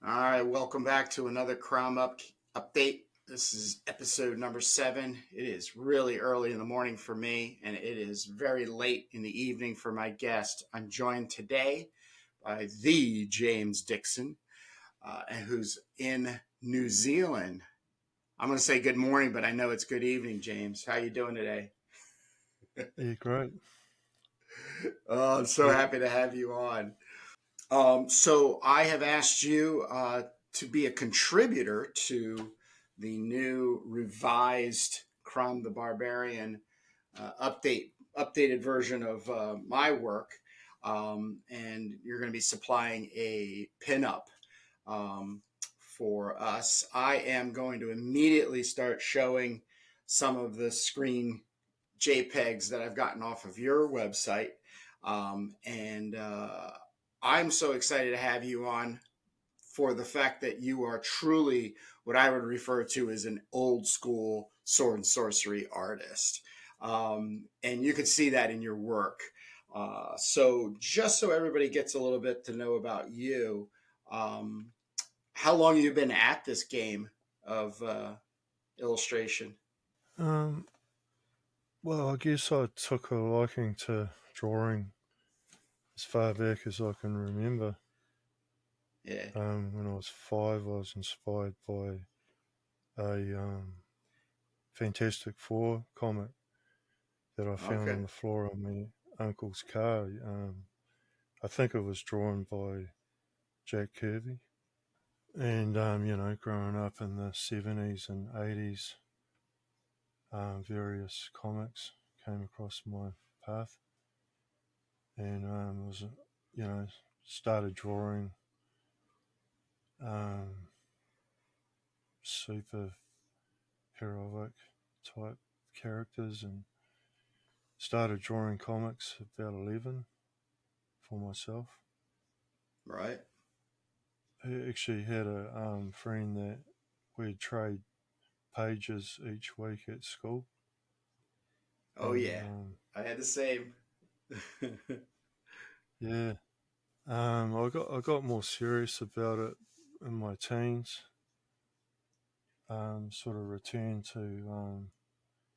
All right, welcome back to another Update. This is episode number 7. It is really early in the morning for me, and it is very late in the evening for my guest. I'm joined today by the James Dixon, who's in New Zealand. I'm going to say good morning, but I know it's good evening, James. How you doing today? Yeah, great. Oh, I'm so happy to have you on. So I have asked you to be a contributor to the new revised Crom the Barbarian updated version of my work, and you're going to be supplying a pinup for us. I am going to immediately start showing some of the screen JPEGs that I've gotten off of your website, and I'm so excited to have you on for the fact that you are truly what I would refer to as an old school sword and sorcery artist. And you can see that in your work. So, just so everybody gets a little bit to know about you, um, how long have you been at this game of illustration? Um, well, I guess I took a liking to drawing as far back as I can remember. Yeah. When I was 5, I was inspired by a Fantastic Four comic that I found Okay. on the floor of my uncle's car. I think it was drawn by Jack Kirby. And, growing up in the 70s and 80s, various comics came across my path. And started drawing super heroic type characters and started drawing comics about 11 for myself. Right. I actually had a friend that we'd trade pages each week at school. Oh, And yeah. I had the same. yeah, I got more serious about it in my teens. Sort of returned to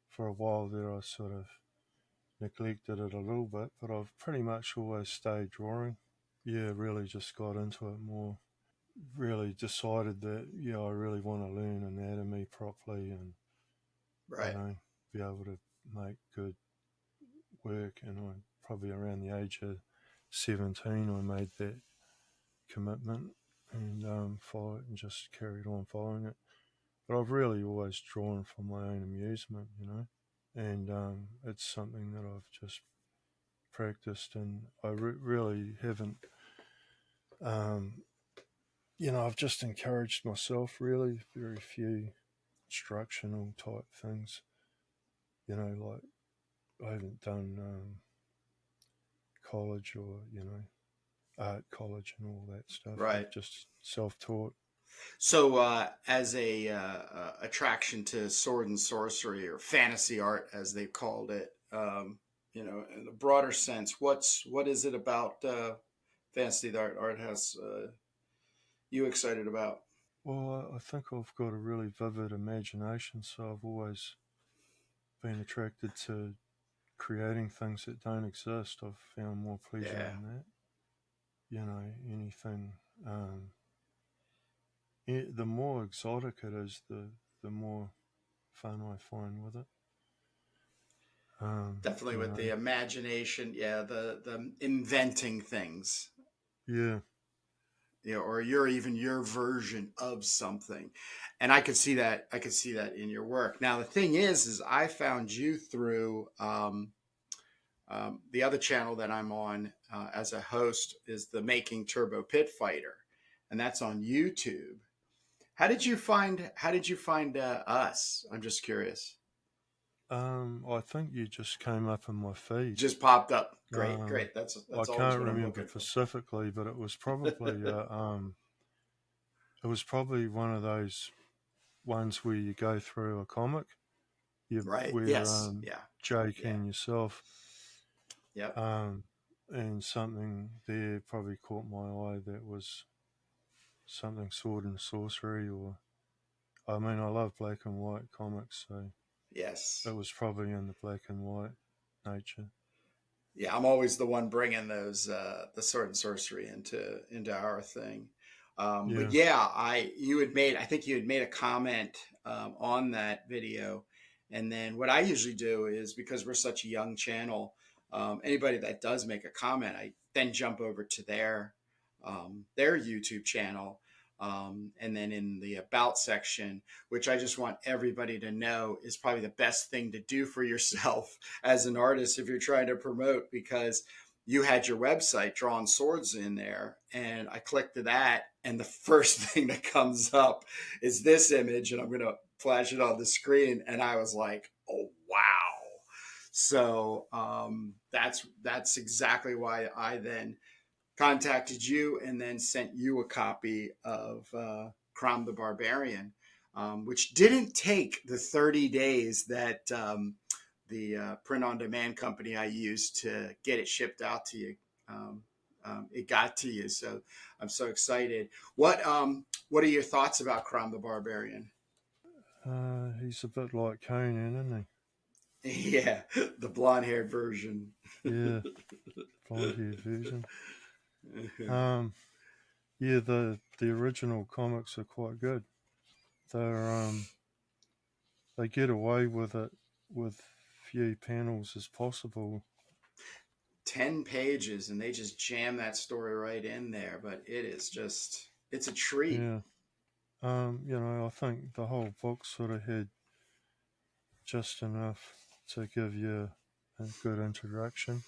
for a while there. I sort of neglected it a little bit, but I've pretty much always stayed drawing. Yeah, really just got into it more. Really decided that, I really want to learn anatomy properly and, Right. be able to make good work. And I probably around the age of 17, I made that commitment and followed and just carried on following it. But I've really always drawn for my own amusement, and it's something that I've just practiced, and I really haven't. I've just encouraged myself. Really, very few instructional type things. Like I haven't done college or art college and all that stuff. Right. I've just self-taught. So, as a attraction to sword and sorcery or fantasy art, as they called it, in a broader sense, what is it about fantasy that art has you excited about? Well, I think I've got a really vivid imagination, so I've always been attracted to creating things that don't exist. I've found more pleasure Yeah, in that. Anything. The more exotic it is, the more fun I find with it. definitely You with the know, imagination. Yeah, the inventing things. yeah, Or your version of something, and I could see that. I could see that in your work. Now, the thing is I found you through the other channel that I'm on as a host is the Making Turbo Pit Fighter, and that's on YouTube. How did you find us? I'm just curious. I think you just came up in my feed. Just popped up. Great, Um, great. That's I always can't what I'm remember looking for. specifically, but it was probably one of those ones where you go through a comic, Right. where Yes. Yeah. Jake Yeah. and yourself, Yep. and something there probably caught my eye that was something Sword and Sorcery, or I mean, I love black and white comics, so Yes. it was probably in the black and white nature. Yeah, I'm always the one bringing those the sword and sorcery into our thing. But Yeah, yeah, I think you had made a comment on that video, and then what I usually do is, because we're such a young channel, anybody that does make a comment, I then jump over to their YouTube channel, and then in the about section, which I just want everybody to know is probably the best thing to do for yourself as an artist if you're trying to promote, because you had your website Drawn Swords in there, and I clicked to that, and the first thing that comes up is this image, and I'm going to flash it on the screen, and I was like, oh wow. So that's exactly why I then contacted you and then sent you a copy of Crom the Barbarian, which didn't take the 30 days that the print on demand company I used to get it shipped out to you. Um, it got to you, so I'm so excited. What are your thoughts about Crom the Barbarian? he's a bit like Conan, isn't Yeah, the blonde haired version. he? Yeah, blonde-haired version. Um, yeah, the original comics are quite good. They're they get away with it with few panels as possible. 10 pages and they just jam that story right in there, but it's a treat. Yeah. I think the whole book sort of had just enough to give you a good introduction.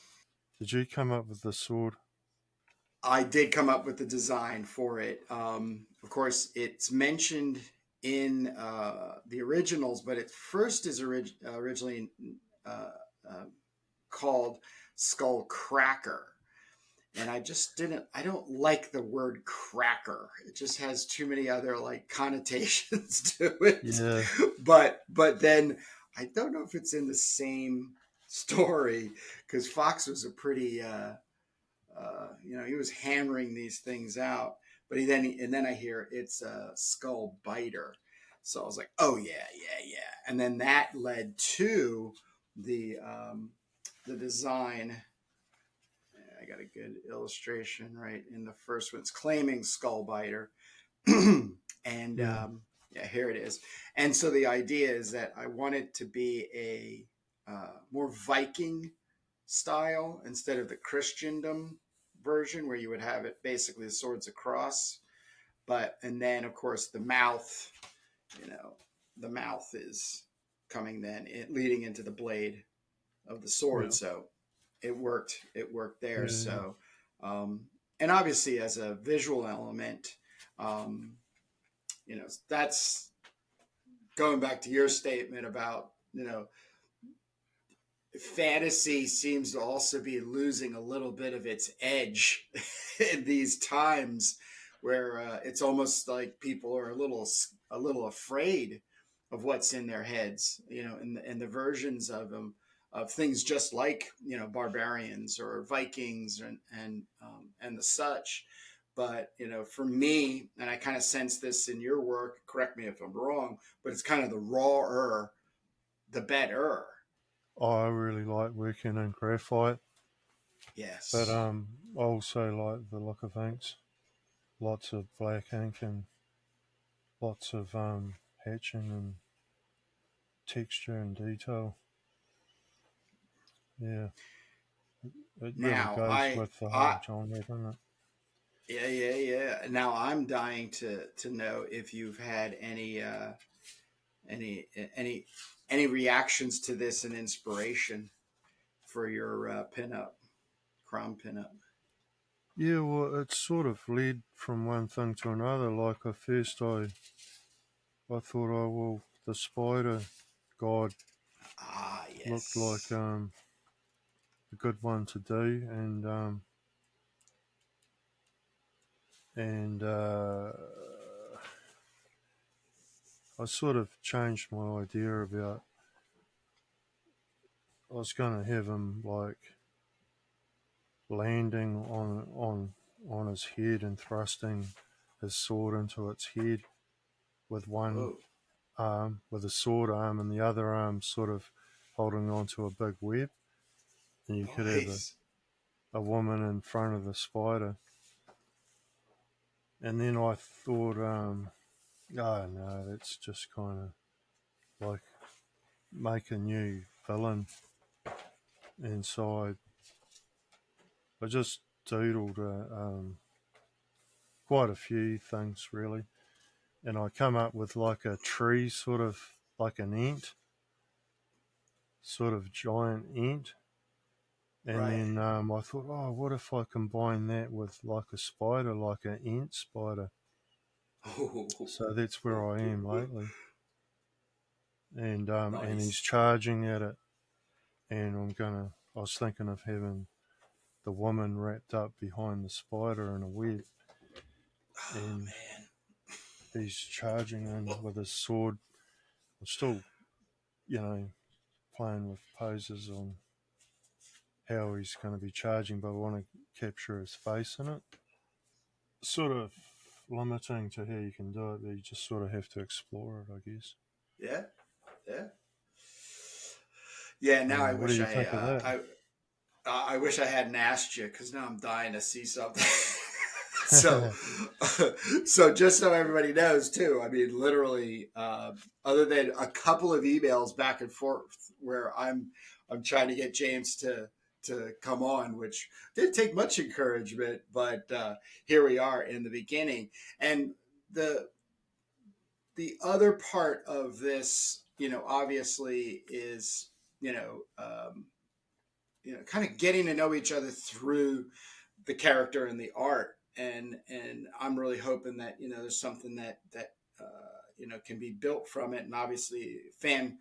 Did you come up with the sword? I did come up with the design for it. Of course, it's mentioned in the originals, but it first is originally uh, uh, called Skull Cracker. And I don't like the word cracker. It just has too many other like connotations to it. Yeah, But then I don't know if it's in the same story, because Fox was a pretty he was hammering these things out. But then I hear it's a skull biter, so I was like, oh yeah, yeah, yeah. And then that led to the design. I got a good illustration right in the first one. It's claiming skull biter, and yeah, yeah, here it is. And so the idea is that I want it to be a more Viking style instead of the Christendom version, where you would have it basically the swords across. But and then of course you know, the mouth is coming then leading into the blade of the sword. yeah, So it worked. It worked there. yeah. So and obviously as a visual element, um, that's going back to your statement about fantasy seems to also be losing a little bit of its edge in these times, where it's almost like people are a little afraid of what's in their heads, and the versions of them, of things just like barbarians or Vikings and the such. But for me, and I kind of sense this in your work, correct me if I'm wrong, but it's kind of the rawer the better. I really like working in graphite, but Yes. I also like the look of inks. Lots of black ink and lots of hatching and texture and detail. Yeah, it really Now goes I with the I whole genre, doesn't it? Yeah, yeah, yeah. Now I'm dying to know if you've had any any any reactions to this and inspiration for your pinup, Crom pinup. Yeah, well, it's sort of led from one thing to another. Like at first, I thought, oh well, the spider god Ah, looked like yes. a good one to do, and I sort of changed my idea about. I was going to have him like landing on his head and thrusting his sword into its head with one Whoa. arm, with a sword arm, and the other arm sort of holding onto a big web. And you could have Nice. a woman in front of the spider. And then I thought, oh no, that's just kind of like make a new villain. And so I just doodled quite a few things really. And I come up with like a tree, sort of like an ant, sort of giant ant. And Right. then I thought, oh, what if I combine that with like a spider, like an ant spider? So that's where I am lately. And he's Nice. charging at it, and I was thinking of having the woman wrapped up behind the spider in a web, Oh and man. he's charging in with his sword. I'm still, playing with poses on how he's going to be charging, but I want to capture his face in it. Sort of limiting to how you can do it, but you just sort of have to explore it, I guess. Yeah. Yeah. Yeah. Now I What do wish you think of that? I wish I hadn't asked you because now I'm dying to see something. so, so just so everybody knows too, I mean, literally, other than a couple of emails back and forth where I'm trying to get James to come on, which didn't take much encouragement, but here we are in the beginning, and the the other part of this, obviously is you know. Kind of getting to know each other through the character and the art, and I'm really hoping that there's something that can be built from it, and obviously fan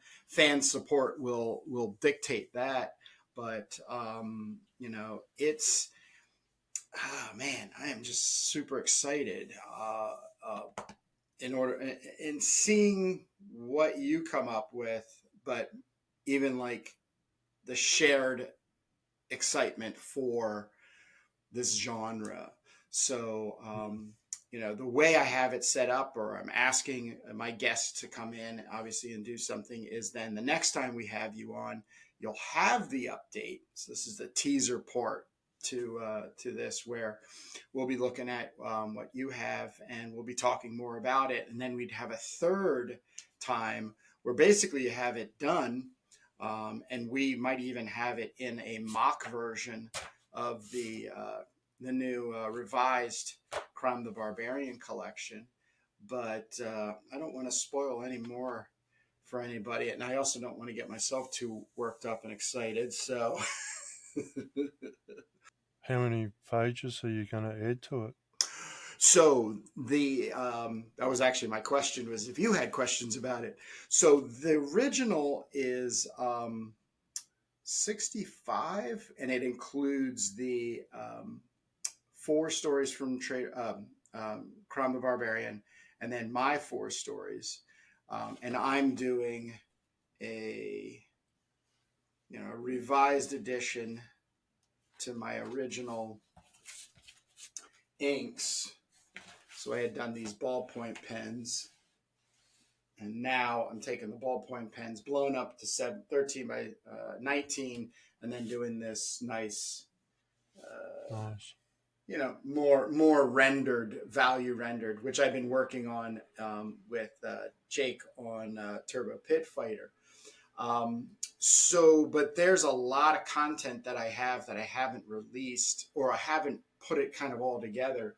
support will dictate that, but it's man, I am just super excited in order in seeing what you come up with, but even like the shared excitement for this genre. So, the way I have it set up, or I'm asking my guests to come in, obviously, and do something, is then the next time we have you on, you'll have the update. So this is the teaser part to this, where we'll be looking at what you have, and we'll be talking more about it. And then we'd have a third time where basically you have it done, and we might even have it in a mock version of the new revised Crom the Barbarian collection. But I don't want to spoil any more for anybody, and I also don't want to get myself too worked up and excited. So, How many pages are you going to add to it? so the that was actually my question, was if you had questions about it. So the original is 65, and it includes the 4 stories from Crom the Barbarian, and then my 4 stories. And I'm doing a revised edition to my original inks. So I had done these ballpoint pens, and now I'm taking the ballpoint pens blown up to 13 by 19, and then doing this nice Nice. more rendered, value rendered, which I've been working on with Jake on Turbo Pit Fighter. But there's a lot of content that I have that I haven't released, or I haven't put it kind of all together,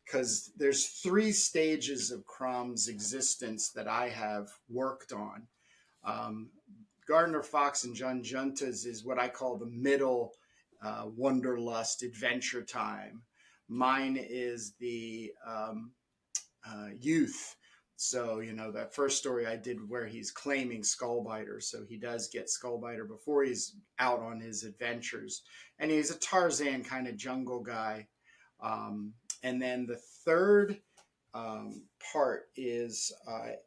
because there's 3 stages of Crom's existence that I have worked on. Um, Gardner Fox and John Junta's is what I call the middle Wonderlust adventure time. Mine is the youth. So, that first story I did where he's claiming Skullbiter. So he does get Skullbiter before he's out on his adventures. And he's a Tarzan kind of jungle guy. And then the third part is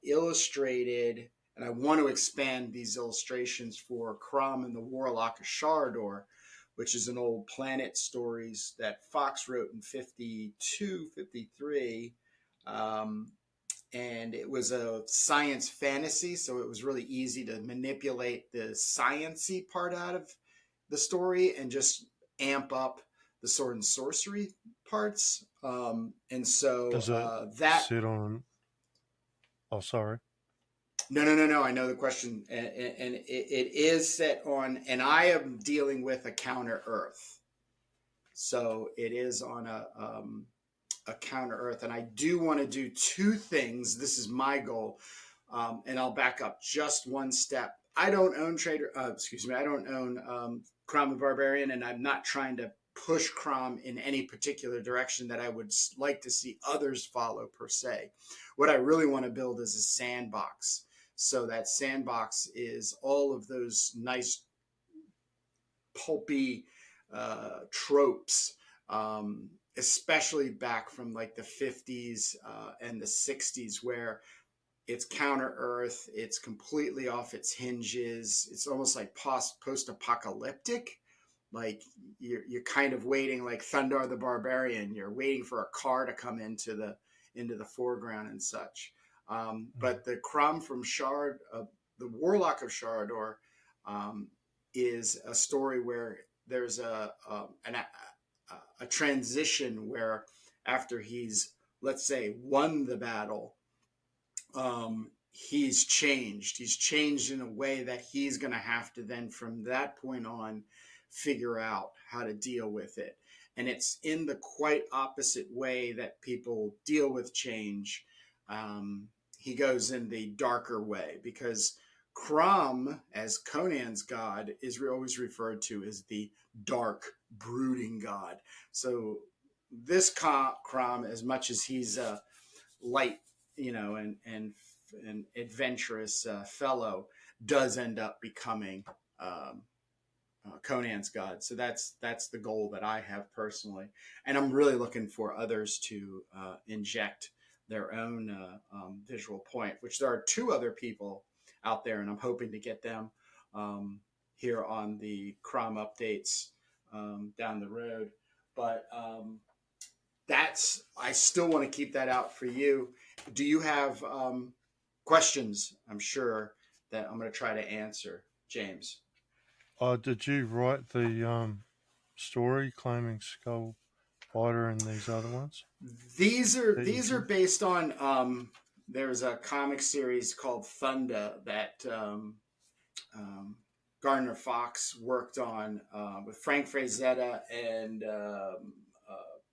illustrated, and I want to expand these illustrations for Crom and the Warlock of Sharador. which is an old Planet stories that Fox wrote in 52, 53. Um, and it was a science fantasy, so it was really easy to manipulate the sciency part out of the story and just amp up the sword and sorcery parts. And so Does it that sit on? Oh, sorry. no. I know the question, and it is set on, and I am dealing with a counter Earth, so it is on a counter Earth, and I do want to do two things. This is my goal, and I'll back up just one step. I don't own Trader. Excuse me. I don't own Crom the Barbarian, and I'm not trying to push Crom in any particular direction that I would like to see others follow per se. What I really want to build is a sandbox. So that sandbox is all of those nice pulpy tropes, especially back from like the 50s and the 60s, where it's counter Earth, it's completely off its hinges, it's almost like post apocalyptic. Like you're kind of waiting, like Thundar the Barbarian. You're waiting for a car to come into the foreground and such. But the Crom from Shard, the Warlock of Sharador, um, is a story where there's a transition where after he's, let's say, won the battle, he's changed. He's changed in a way that he's going to have to then, from that point on, figure out how to deal with it. And it's in the quite opposite way that people deal with change. He goes in the darker way because Crom, as Conan's god, is always referred to as the dark, brooding god. So this Crom, as much as he's a light, and adventurous fellow, does end up becoming um, Conan's god. So that's the goal that I have personally, and I'm really looking for others to inject their own visual point. Which there are two other people out there, and I'm hoping to get them here on the Crom Updates down the road. But that's I still want to keep that out for you. Do you have questions? I'm sure that I'm going to try to answer, James. Did you write the story claiming Skull Fighter and these other ones These are that you these are drew? based on there's a comic series called Thunder that Gardner Fox worked on with Frank Frazetta and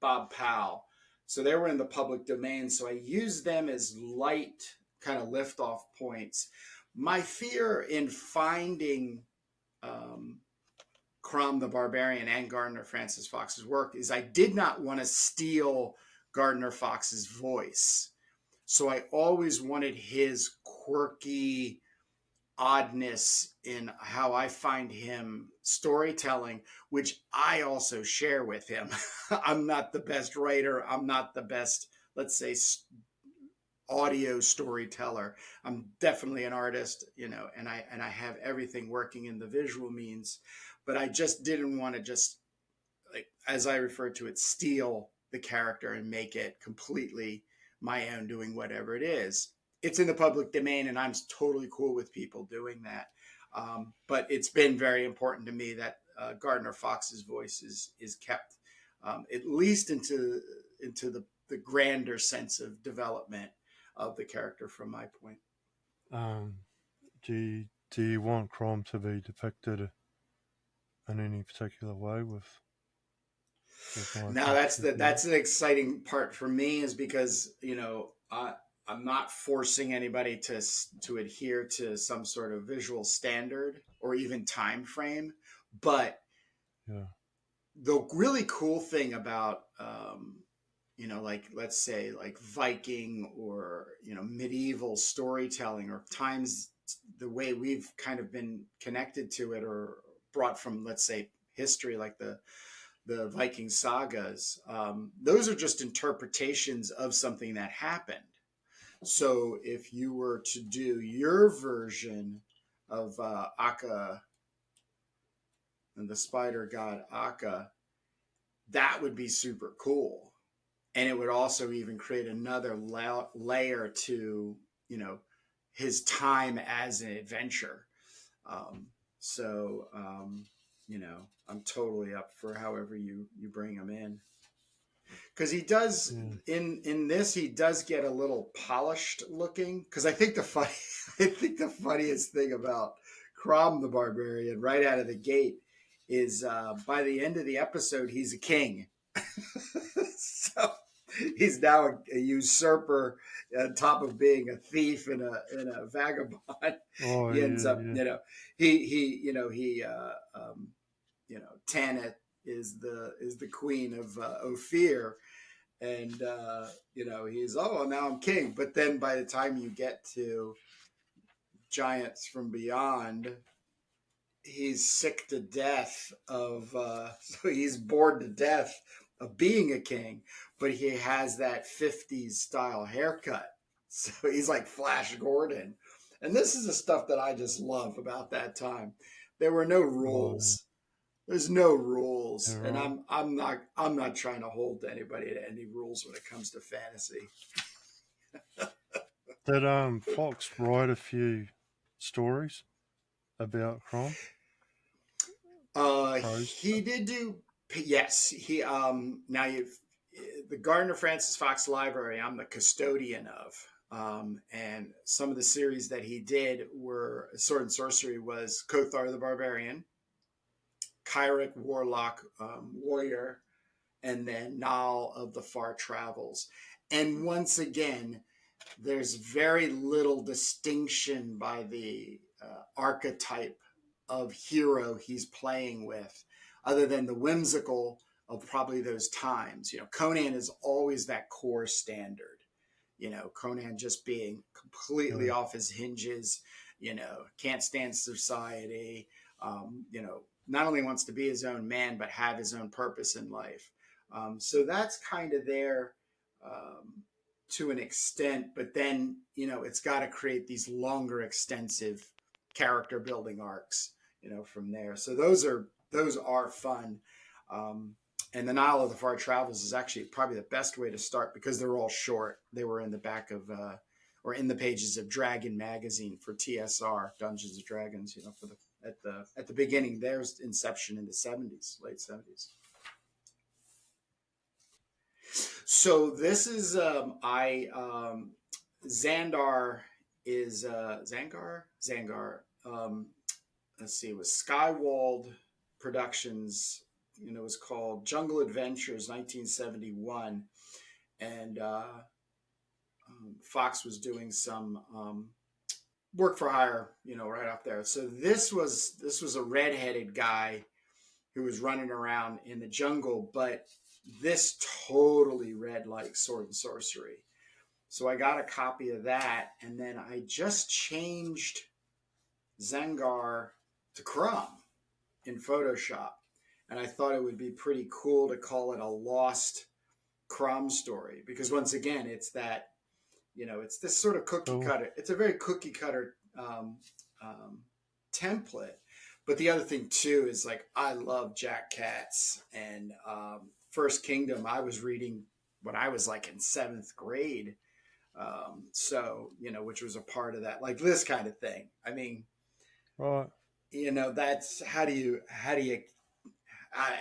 Bob Powell. So they were in the public domain. So I used them as light kind of lift off points. My fear in finding um, Crom the Barbarian and Gardner Francis Fox's work is I did not want to steal Gardner Fox's voice. So I always wanted his quirky oddness in how I find him storytelling, which I also share with him. I'm not the best writer. I'm not the best, let's say, audio storyteller. I'm definitely an artist, and I have everything working in the visual means, but I just didn't want to just, like, as I refer to it, steal the character and make it completely my own, doing whatever it is. It's in the public domain, and I'm totally cool with people doing that. But it's been very important to me that Gardner Fox's voice is kept at least into the grander sense of development of the character from my point. Um, do you want Crom to be depicted in any particular way with my Now pictures in it? that's an exciting part for me, is because I'm not forcing anybody to adhere to some sort of visual standard or even time frame. But Yeah. the really cool thing about like, let's say, like Viking or medieval storytelling, or times, the way we've kind of been connected to it or brought from, let's say, history, like the Viking sagas. Those are just interpretations of something that happened. So if you were to do your version of and the spider god Akka, that would be super cool. And it would also even create another layer to, you know, his time as an adventure. Um, so, you know, I'm totally up for however you bring him in, because he does Yeah. in this, he does get a little polished looking. Because I think the funny I think the funniest thing about Crom the Barbarian right out of the gate is by the end of the episode he's a king. So he's now a usurper on top of being a thief and a vagabond. Oh He ends yeah, up, yeah. you know, he you know he you know, Tanit is the queen of Ophir, and you know, he's, oh well, now I'm king. But then by the time you get to Giants from Beyond, he's sick to death of so he's bored to death of being a king, but he has that 50s style haircut, so he's like Flash Gordon. And this is the stuff that I just love about that time. There were no Oh yeah. rules. There's no rules, You're and right. I'm not trying to hold anybody to any rules when it comes to fantasy. Did Fox write a few stories about Crom? Prose He stuff? did do, yes. He now you've the Gardner Francis Fox Library. I'm the custodian of, and some of the series that he did were Sword and Sorcery was Kothar the Barbarian, Kyric Warlock Warrior, and then Nal of the Far Travels. And once again, there's very little distinction by the archetype of hero he's playing with, other than the whimsical of probably those times. You know, Conan is always that core standard. You know, Conan just being completely Yeah. off his hinges, you know, can't stand society, you know, not only wants to be his own man, but have his own purpose in life. So that's kind of there um, to an extent, but then, you know, it's got to create these longer, extensive character building arcs, you know, from there. So those are fun. Um, and the Nile of the Far Travels is actually probably the best way to start because they're all short. They were in the back of or in the pages of Dragon magazine for TSR, Dungeons and Dragons. You know, for the at the beginning, there's inception in the '70s, late '70s. So this is I Xandar is Zangar. Let's see, it was Skywald Productions. You know, it was called Jungle Adventures, 1971, and Fox was doing some work for hire. You know, right up there. So this was a redheaded guy who was running around in the jungle, but this totally read like Sword and Sorcery. So I got a copy of that, and then I just changed Zengar to Crom in Photoshop. And I thought it would be pretty cool to call it a lost Crom story because once again, it's that, you know, it's this sort of cookie Cool. cutter. It's a very cookie cutter um, template. But the other thing too is like I love Jack Katz and First Kingdom. I was reading when I was like in seventh grade, so you know, which was a part of that, like this kind of thing. I mean, Right. you know, that's how do you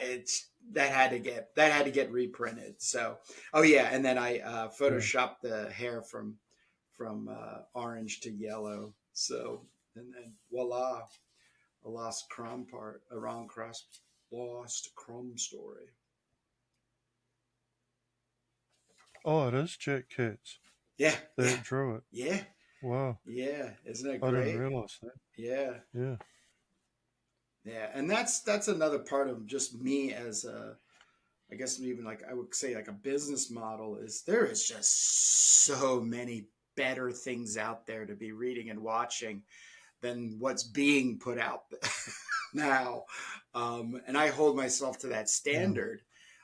it's that had to get reprinted. So, oh yeah, and then I Yeah. photoshopped the hair from orange to yellow. So, and then voila, a lost Crom part, a wrong cross, lost Crom story. Oh, it is Jack Katz Yeah, yeah, that drew it. yeah, Wow. yeah. Isn't it I didn't great? realize that. Yeah, Yeah. yeah. And that's another part of just me as a, I guess even like I would say like a business model is there is just so many better things out there to be reading and watching than what's being put out now. And I hold myself to that Yeah. standard.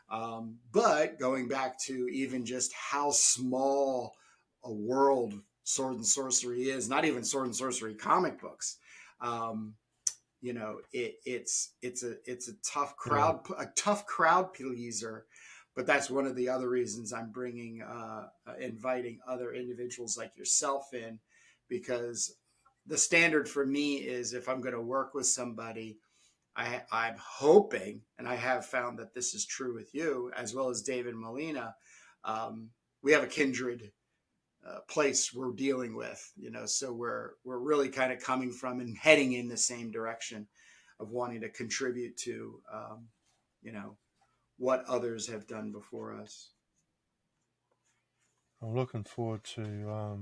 But going back to even just how small a world Sword and Sorcery is, not even Sword and Sorcery comic books. Um, it's a tough Yeah. crowd pleaser. But that's one of the other reasons I'm bringing inviting other individuals like yourself in, because the standard for me is, if I'm going to work with somebody, I'm hoping, and I have found that this is true with you as well as David Molina. Um, we have a kindred place we're dealing with, so we're really kind of coming from and heading in the same direction of wanting to contribute to, you know, what others have done before us. I'm looking forward to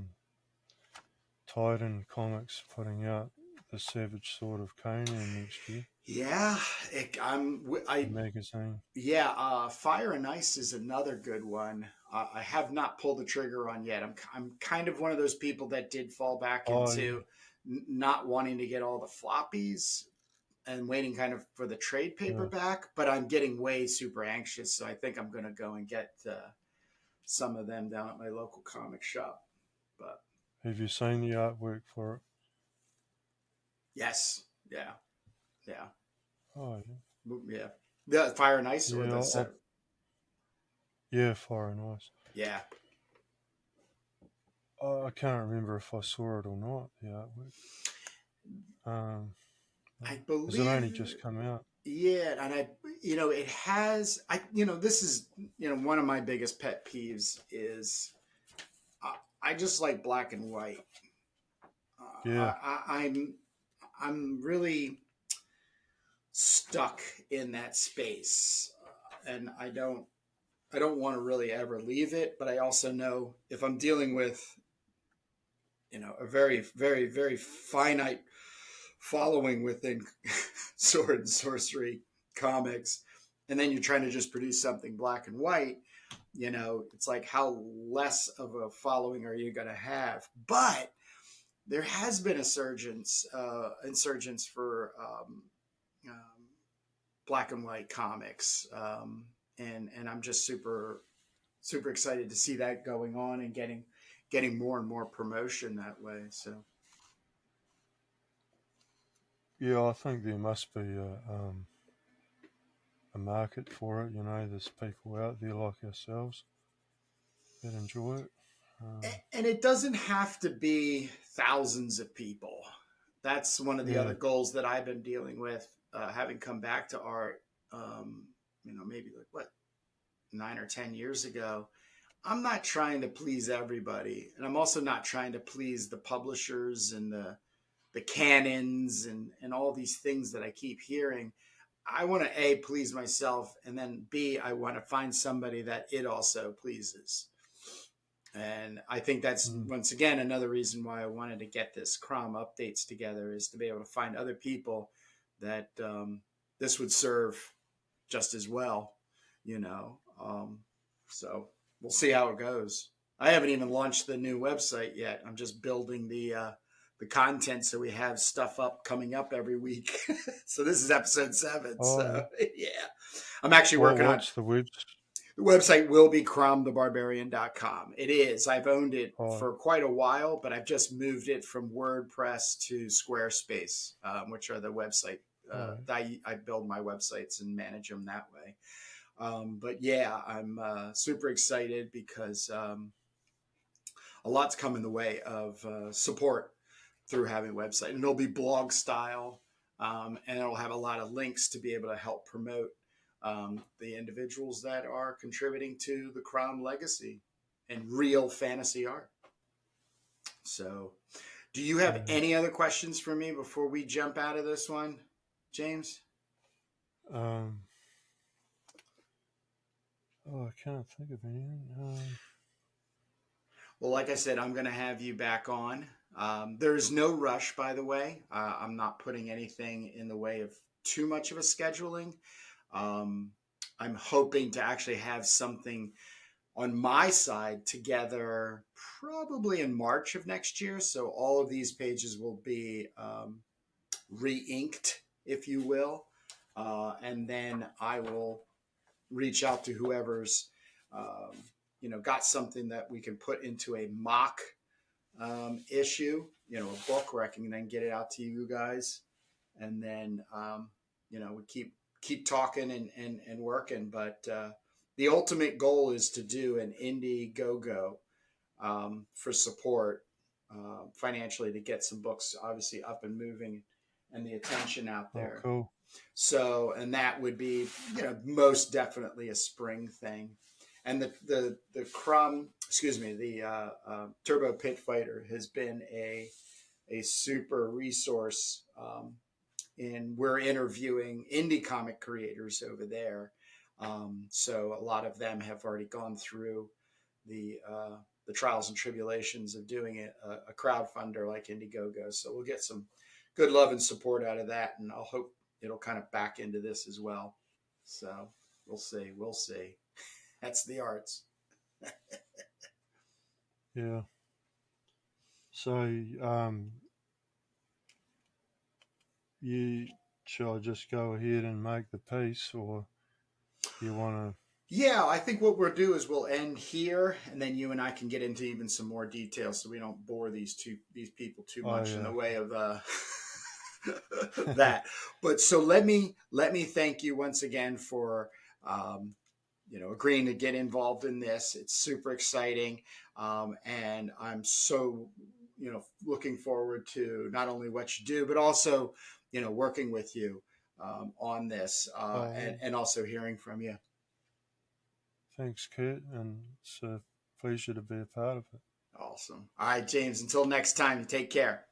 Titan Comics putting out the Savage Sword of Conan next year, Yeah, the magazine. yeah. Fire and Ice is another good one. I have not pulled the trigger on yet. I'm kind of one of those people that did fall back Oh, yeah. into not wanting to get all the floppies and waiting kind of for the trade Yeah. paperback, but I'm getting way super anxious. So I think I'm going to go and get some of them down at my local comic shop. But Have you seen the artwork for it? yes, yeah, yeah, Oh, yeah. The Fire and Ice yeah. or Yeah, the set. yeah, Fire and Ice. Yeah, I can't remember if I saw it or not, the artwork. Um, I has it only believe. just come out? Yeah, and it has. This is one of my biggest pet peeves is I just like black and white. Yeah. I'm really stuck in that space, and I don't want to really ever leave it. But I also know if I'm dealing with a very very very finite following within Sword and Sorcery comics, and then you're trying to just produce something black and white, it's like, how less of a following are you going to have? But there has been insurgence for black and white comics, and I'm just super super excited to see that going on and getting more and more promotion that way. So Yeah, I think there must be a market for it. There's people out there like ourselves that enjoy it. and it doesn't have to be thousands of people. That's one of the Yeah. other goals that I've been dealing with, having come back to art, maybe like what, 9 or 10 years ago. I'm not trying to please everybody, and I'm also not trying to please the publishers and the canons and all these things that I keep hearing. I want to A, please myself, and then B, I want to find somebody that it also pleases. And I think that's, Mm. once again, another reason why I wanted to get this Crom Updates together, is to be able to find other people that this would serve just as well, you know. So we'll see how it goes. I haven't even launched the new website yet. I'm just building the content, so we have stuff up coming up every week. So this is episode 7. Oh, So yeah. yeah, I'm actually working on. What's the web? The website will be cromthebarbarian.com. It is. I've owned it Oh, for quite a while, but I've just moved it from WordPress to Squarespace, which are the website oh, that I build my websites and manage them that way. But yeah, I'm super excited because a lot's come in the way of support through having a website, and it'll be blog style, and it'll have a lot of links to be able to help promote the individuals that are contributing to the Crom legacy and real fantasy art. So, do you have yeah. any other questions for me before we jump out of this one, James? Um, I can't think of anything. Well, like I said, I'm going to have you back on. There's no rush, by the way. I'm not putting anything in the way of too much of a scheduling. Um, I'm hoping to actually have something on my side together probably in March of next year. So all of these pages will be re-inked, if you will. And then I will reach out to whoever's, um, got something that we can put into a mock issue, a book where I can then get it out to you guys. and then we keep talking and working. But the ultimate goal is to do an Indiegogo for support financially to get some books obviously up and moving and the attention out Oh, there. cool. So, and that would be, most definitely a spring thing. And the Crom, excuse me, the Turbo Pit Fighter has been a super resource. And we're interviewing indie comic creators over there. So a lot of them have already gone through the trials and tribulations of doing it, a crowdfunder like Indiegogo. So we'll get some good love and support out of that, and I'll hope it'll kind of back into this as well. So we'll see. We'll see. That's the arts. Yeah. So, you shall I just go ahead and make the piece, or you want Yeah, I think what we'll do is we'll end here, and then you and I can get into even some more details, so we don't bore these people too to? Oh, much in the yeah. way of that. But so let me thank you once again for agreeing to get involved in this. It's super exciting, and I'm so looking forward to not only what you do, but also working with you on this, Oh, and also hearing from you. thanks, Kurt, and it's a pleasure to be a part of it. Awesome. All right, James. Until next time, you take care.